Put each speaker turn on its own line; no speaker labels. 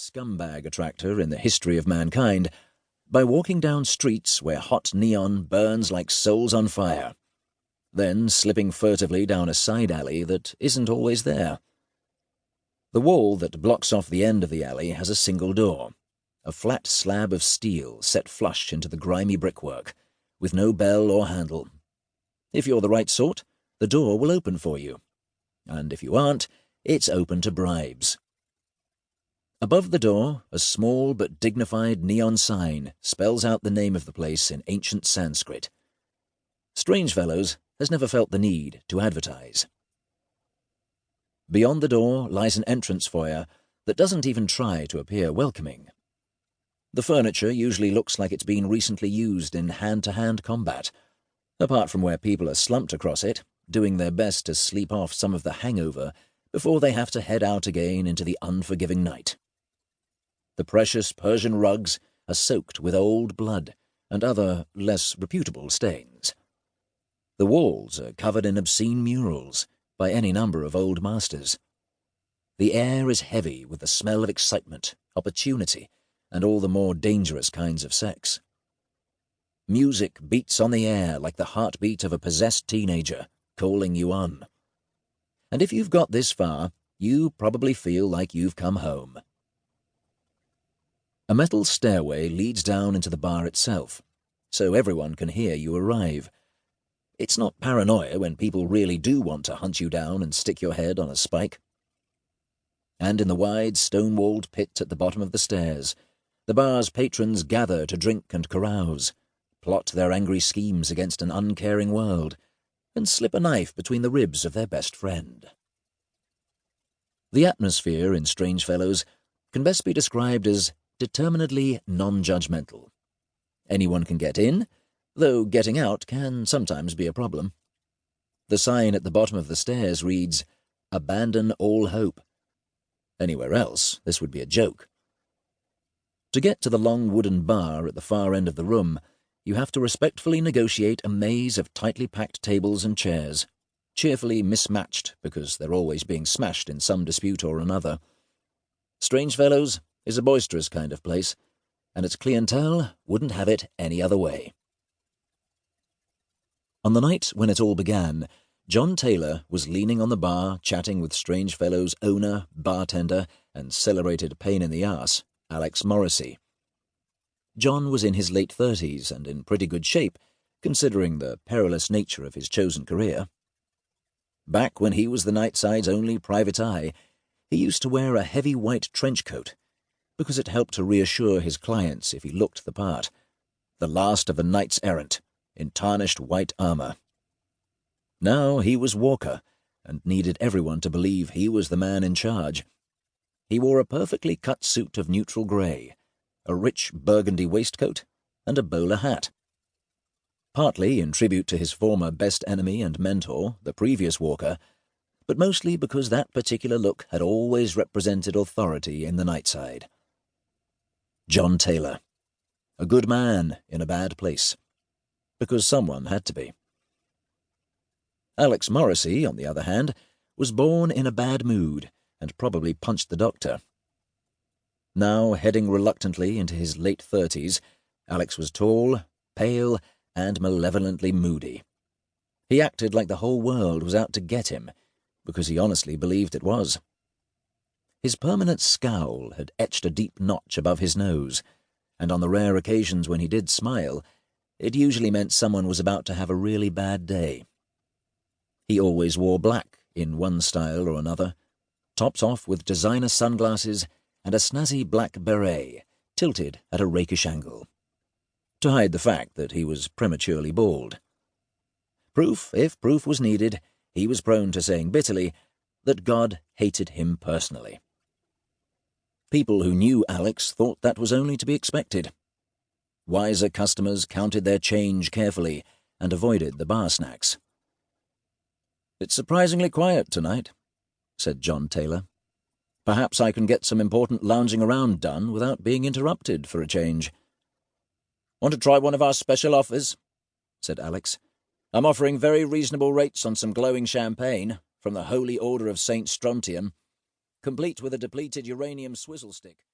scumbag attractor in the history of mankind by walking down streets where hot neon burns like souls on fire, then slipping furtively down a side alley that isn't always there. The wall that blocks off the end of the alley has a single door, a flat slab of steel set flush into the grimy brickwork, with no bell or handle. If you're the right sort, the door will open for you, and if you aren't, it's open to bribes. Above the door, a small but dignified neon sign spells out the name of the place in ancient Sanskrit. Strangefellows has never felt the need to advertise. Beyond the door lies an entrance foyer that doesn't even try to appear welcoming. The furniture usually looks like it's been recently used in hand-to-hand combat, apart from where people are slumped across it, doing their best to sleep off some of the hangover before they have to head out again into the unforgiving night. The precious Persian rugs are soaked with old blood and other less reputable stains. The walls are covered in obscene murals by any number of old masters. The air is heavy with the smell of excitement, opportunity, and all the more dangerous kinds of sex. Music beats on the air like the heartbeat of a possessed teenager, calling you on. And if you've got this far, you probably feel like you've come home. A metal stairway leads down into the bar itself, so everyone can hear you arrive. It's not paranoia when people really do want to hunt you down and stick your head on a spike. And in the wide, stone-walled pit at the bottom of the stairs, the bar's patrons gather to drink and carouse, plot their angry schemes against an uncaring world, and slip a knife between the ribs of their best friend. The atmosphere in Strangefellows can best be described as determinedly non-judgmental. Anyone can get in, though getting out can sometimes be a problem. The sign at the bottom of the stairs reads, "Abandon all hope." Anywhere else, this would be a joke. To get to the long wooden bar at the far end of the room, you have to respectfully negotiate a maze of tightly packed tables and chairs, cheerfully mismatched because they're always being smashed in some dispute or another. Strangefellows is a boisterous kind of place, and its clientele wouldn't have it any other way. On the night when it all began, John Taylor was leaning on the bar chatting with Strangefellows' owner, bartender, and celebrated pain-in-the-ass, Alex Morrissey. John was in his late 30s and in pretty good shape, considering the perilous nature of his chosen career. Back when he was the Nightside's only private eye, he used to wear a heavy white trench coat, because it helped to reassure his clients if he looked the part, the last of the knights-errant, in tarnished white armour. Now he was Walker, and needed everyone to believe he was the man in charge. He wore a perfectly cut suit of neutral grey, a rich burgundy waistcoat, and a bowler hat. Partly in tribute to his former best enemy and mentor, the previous Walker, but mostly because that particular look had always represented authority in the Nightside. John Taylor. A good man in a bad place. Because someone had to be. Alex Morrissey, on the other hand, was born in a bad mood and probably punched the doctor. Now heading reluctantly into his late 30s, Alex was tall, pale, and malevolently moody. He acted like the whole world was out to get him, because he honestly believed it was. His permanent scowl had etched a deep notch above his nose, and on the rare occasions when he did smile, it usually meant someone was about to have a really bad day. He always wore black, in one style or another, topped off with designer sunglasses and a snazzy black beret, tilted at a rakish angle, to hide the fact that he was prematurely bald. Proof, if proof was needed, he was prone to saying bitterly that God hated him personally. People who knew Alex thought that was only to be expected. Wiser customers counted their change carefully and avoided the bar snacks. "It's surprisingly quiet tonight," said John Taylor. "Perhaps I can get some important lounging around done without being interrupted for a change." "Want to try one of our special offers?" said Alex. "I'm offering very reasonable rates on some glowing champagne from the Holy Order of St. Strontium, complete with a depleted uranium swizzle stick."